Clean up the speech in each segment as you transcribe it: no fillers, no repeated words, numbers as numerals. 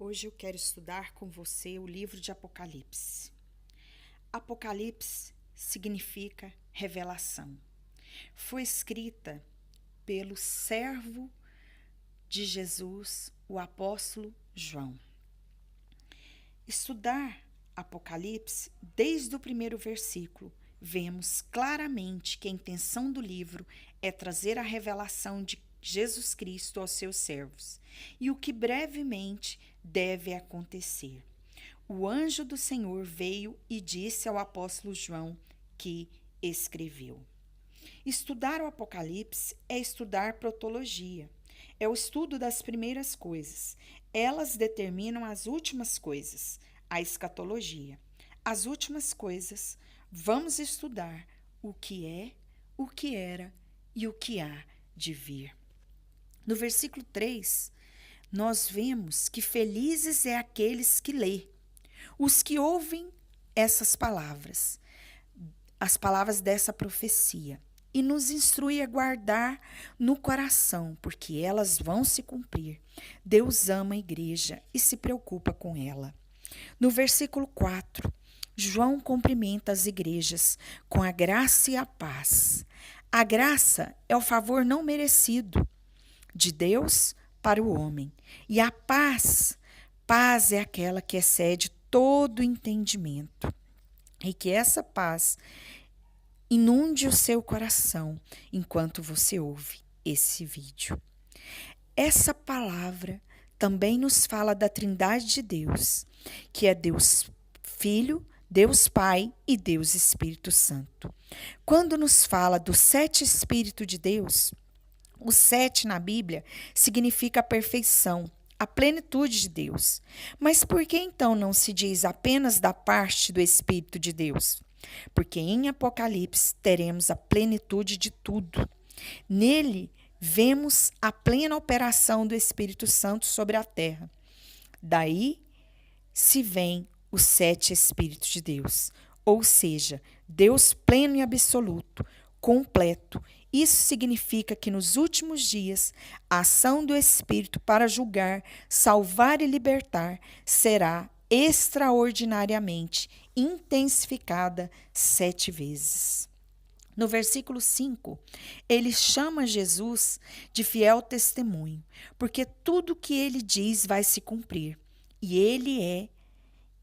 Hoje eu quero estudar com você o livro de Apocalipse. Apocalipse significa revelação. Foi escrita pelo servo de Jesus, o apóstolo João. Estudar Apocalipse, desde o primeiro versículo, vemos claramente que a intenção do livro é trazer a revelação de Jesus Cristo aos seus servos e o que brevemente deve acontecer. O anjo do Senhor veio e disse ao apóstolo João que escreveu. Estudar o Apocalipse é estudar protologia, é o estudo das primeiras coisas. Elas determinam as últimas coisas, a escatologia. As últimas coisas, vamos estudar o que é, o que era e o que há de vir. No versículo 3, nós vemos que felizes é aqueles que lê, os que ouvem essas palavras, as palavras dessa profecia, e nos instrui a guardar no coração, porque elas vão se cumprir. Deus ama a igreja e se preocupa com ela. No versículo 4, João cumprimenta as igrejas com a graça e a paz. A graça é o favor não merecido de Deus para o homem. E a paz é aquela que excede todo entendimento. E que essa paz inunde o seu coração enquanto você ouve esse vídeo. Essa palavra também nos fala da Trindade de Deus, que é Deus Filho, Deus Pai e Deus Espírito Santo. Quando nos fala do 7 Espírito de Deus, o 7 na Bíblia significa a perfeição, a plenitude de Deus. Mas por que então não se diz apenas da parte do Espírito de Deus? Porque em Apocalipse teremos a plenitude de tudo. Nele vemos a plena operação do Espírito Santo sobre a terra. Daí se vem os 7 Espíritos de Deus, ou seja, Deus pleno e absoluto, completo. Isso significa que nos últimos dias, a ação do Espírito para julgar, salvar e libertar será extraordinariamente intensificada 7 vezes. No versículo 5, ele chama Jesus de fiel testemunho, porque tudo que ele diz vai se cumprir. E ele é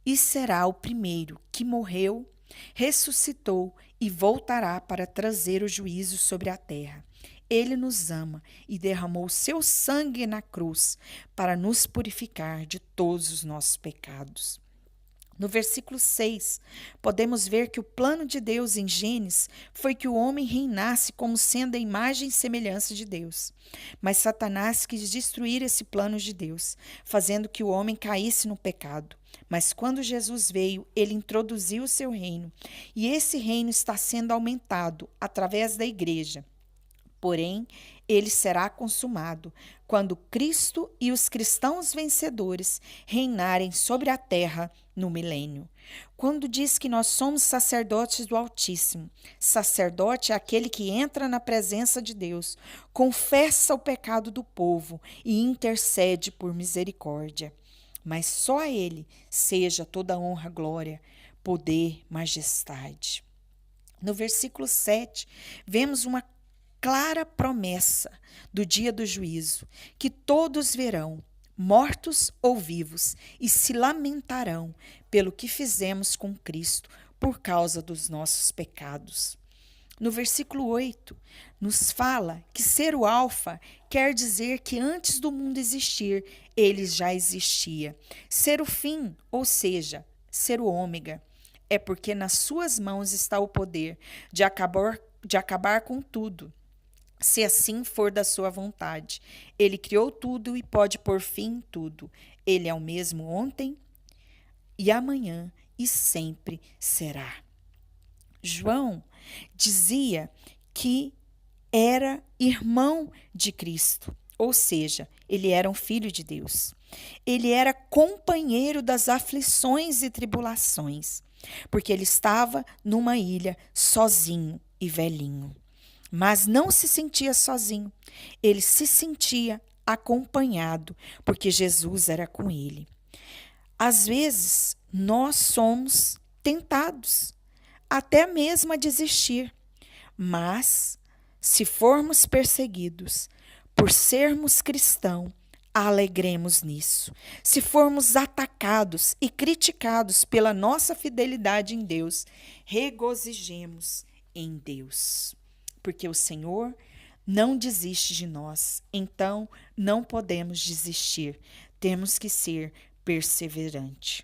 e será o primeiro que morreu, ressuscitou e voltará para trazer o juízo sobre a terra. Ele nos ama e derramou seu sangue na cruz para nos purificar de todos os nossos pecados. No versículo 6, podemos ver que o plano de Deus em Gênesis foi que o homem reinasse como sendo a imagem e semelhança de Deus. Mas Satanás quis destruir esse plano de Deus, fazendo que o homem caísse no pecado. Mas quando Jesus veio, ele introduziu o seu reino, e esse reino está sendo aumentado através da igreja. Porém, ele será consumado quando Cristo e os cristãos vencedores reinarem sobre a terra no milênio. Quando diz que nós somos sacerdotes do Altíssimo, sacerdote é aquele que entra na presença de Deus, confessa o pecado do povo e intercede por misericórdia. Mas só a ele seja toda honra, glória, poder, majestade. No versículo 7, vemos uma clara promessa do dia do juízo, que todos verão, mortos ou vivos, e se lamentarão pelo que fizemos com Cristo por causa dos nossos pecados. No versículo 8, nos fala que ser o Alfa quer dizer que antes do mundo existir, ele já existia. Ser o fim, ou seja, ser o ômega, é porque nas suas mãos está o poder de acabar com tudo, se assim for da sua vontade. Ele criou tudo e pode pôr fim em tudo. Ele é o mesmo ontem e amanhã e sempre será. João dizia que era irmão de Cristo, ou seja, ele era um filho de Deus. Ele era companheiro das aflições e tribulações, porque ele estava numa ilha sozinho e velhinho. Mas não se sentia sozinho, ele se sentia acompanhado, porque Jesus era com ele. Às vezes, nós somos tentados até mesmo a desistir, mas se formos perseguidos por sermos cristãos, alegremos nisso. Se formos atacados e criticados pela nossa fidelidade em Deus, regozijemos em Deus, porque o Senhor não desiste de nós, então não podemos desistir, temos que ser perseverantes.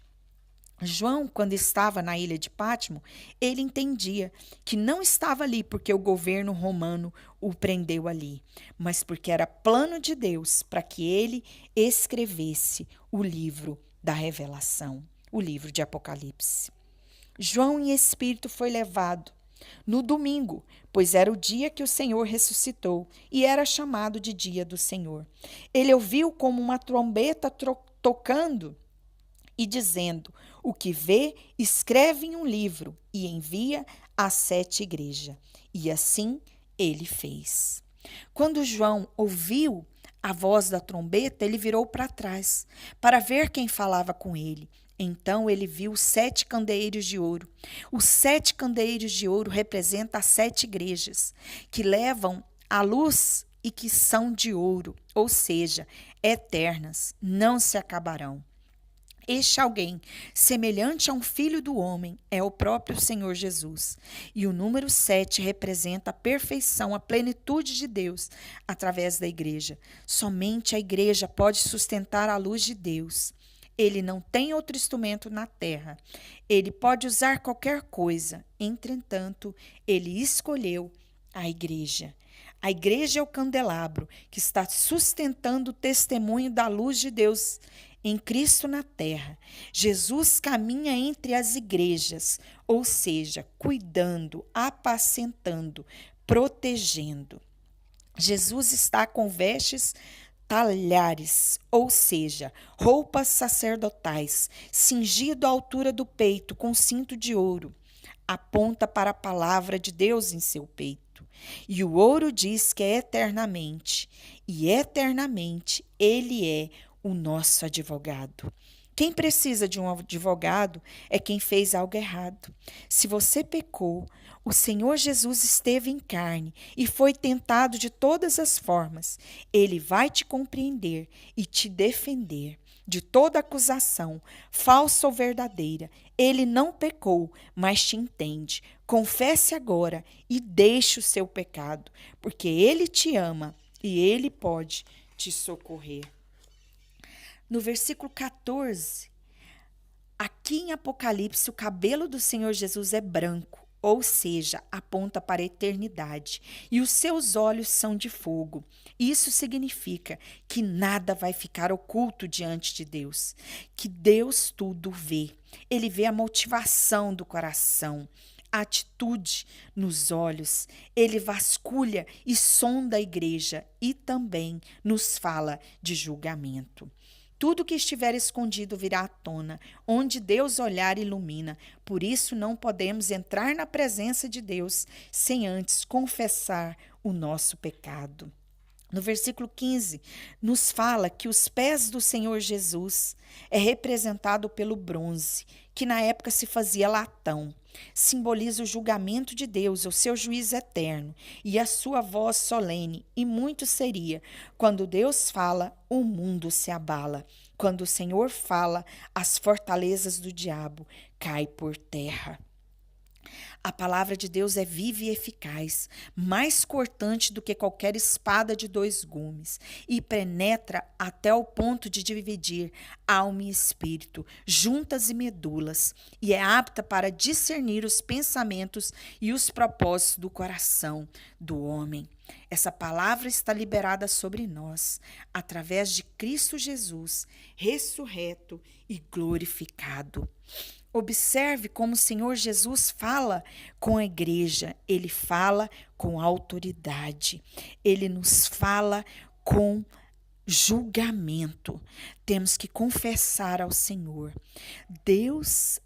João, quando estava na ilha de Patmos, ele entendia que não estava ali porque o governo romano o prendeu ali, mas porque era plano de Deus para que ele escrevesse o livro da Revelação, o livro de Apocalipse. João em espírito foi levado no domingo, pois era o dia que o Senhor ressuscitou e era chamado de dia do Senhor. Ele ouviu como uma trombeta tocando e dizendo: o que vê, escreve em um livro e envia às 7 igrejas. E assim ele fez. Quando João ouviu a voz da trombeta, ele virou para trás para ver quem falava com ele. Então ele viu 7 candeeiros de ouro. Os 7 candeeiros de ouro representam as 7 igrejas que levam a luz e que são de ouro, ou seja, eternas, não se acabarão. Este alguém, semelhante a um filho do homem, é o próprio Senhor Jesus. E o número 7 representa a perfeição, a plenitude de Deus através da igreja. Somente a igreja pode sustentar a luz de Deus. Ele não tem outro instrumento na terra. Ele pode usar qualquer coisa. Entretanto, ele escolheu a igreja. A igreja é o candelabro que está sustentando o testemunho da luz de Deus em Cristo na terra. Jesus caminha entre as igrejas, ou seja, cuidando, apacentando, protegendo. Jesus está com vestes talhares, ou seja, roupas sacerdotais, cingido à altura do peito com cinto de ouro. Aponta para a palavra de Deus em seu peito. E o ouro diz que é eternamente, e eternamente ele é o nosso advogado. Quem precisa de um advogado é quem fez algo errado. Se você pecou, o Senhor Jesus esteve em carne e foi tentado de todas as formas. Ele vai te compreender e te defender de toda acusação, falsa ou verdadeira. Ele não pecou, mas te entende. Confesse agora e deixe o seu pecado, porque ele te ama e ele pode te socorrer. No versículo 14, aqui em Apocalipse, o cabelo do Senhor Jesus é branco, ou seja, aponta para a eternidade, e os seus olhos são de fogo. Isso significa que nada vai ficar oculto diante de Deus, que Deus tudo vê. Ele vê a motivação do coração, a atitude nos olhos. Ele vasculha e sonda a igreja e também nos fala de julgamento. Tudo que estiver escondido virá à tona, onde Deus olhar ilumina. Por isso não podemos entrar na presença de Deus sem antes confessar o nosso pecado. No versículo 15, nos fala que os pés do Senhor Jesus é representado pelo bronze, que na época se fazia latão. Simboliza o julgamento de Deus, o seu juízo eterno, e a sua voz solene, e muito seria. Quando Deus fala, o mundo se abala. Quando o Senhor fala, as fortalezas do diabo caem por terra. A palavra de Deus é viva e eficaz, mais cortante do que qualquer espada de 2 gumes, e penetra até o ponto de dividir alma e espírito, juntas e medulas, e é apta para discernir os pensamentos e os propósitos do coração do homem. Essa palavra está liberada sobre nós, através de Cristo Jesus, ressurreto e glorificado. Observe como o Senhor Jesus fala com a igreja. Ele fala com autoridade. Ele nos fala com julgamento. Temos que confessar ao Senhor. Deus,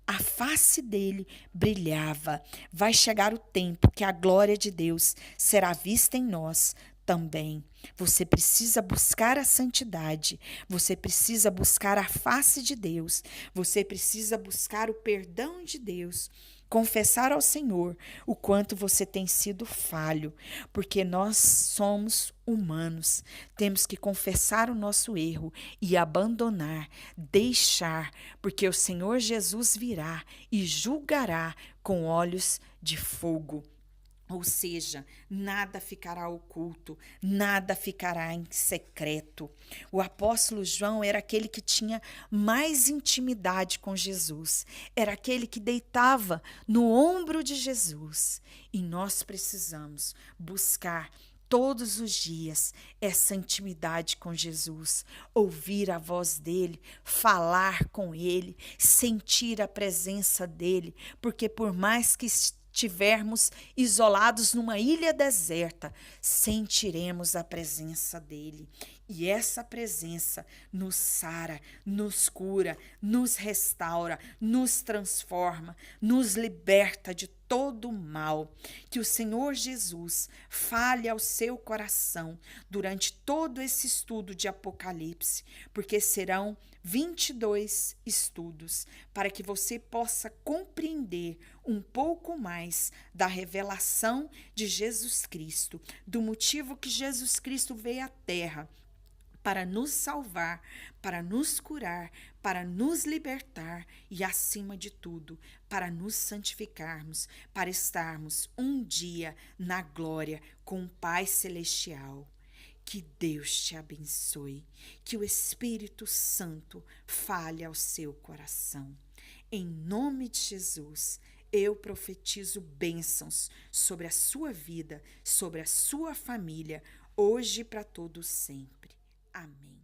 a face dele brilhava. Vai chegar o tempo que a glória de Deus será vista em nós. também. Você precisa buscar a santidade, você precisa buscar a face de Deus, você precisa buscar o perdão de Deus, confessar ao Senhor o quanto você tem sido falho, porque nós somos humanos, temos que confessar o nosso erro e abandonar, deixar, porque o Senhor Jesus virá e julgará com olhos de fogo. Ou seja, nada ficará oculto, nada ficará em secreto. O apóstolo João era aquele que tinha mais intimidade com Jesus, era aquele que deitava no ombro de Jesus. E nós precisamos buscar todos os dias essa intimidade com Jesus, ouvir a voz dele, falar com ele, sentir a presença dele, porque por mais que estivermos isolados numa ilha deserta, sentiremos a presença dele. E essa presença nos sara, nos cura, nos restaura, nos transforma, nos liberta de todo o mal. Que o Senhor Jesus fale ao seu coração durante todo esse estudo de Apocalipse, porque serão 22 estudos para que você possa compreender um pouco mais da revelação de Jesus Cristo, do motivo que Jesus Cristo veio à Terra para nos salvar, para nos curar, para nos libertar e, acima de tudo, para nos santificarmos, para estarmos um dia na glória com o Pai Celestial. Que Deus te abençoe, que o Espírito Santo fale ao seu coração. Em nome de Jesus, eu profetizo bênçãos sobre a sua vida, sobre a sua família, hoje e para todos sempre. Amém.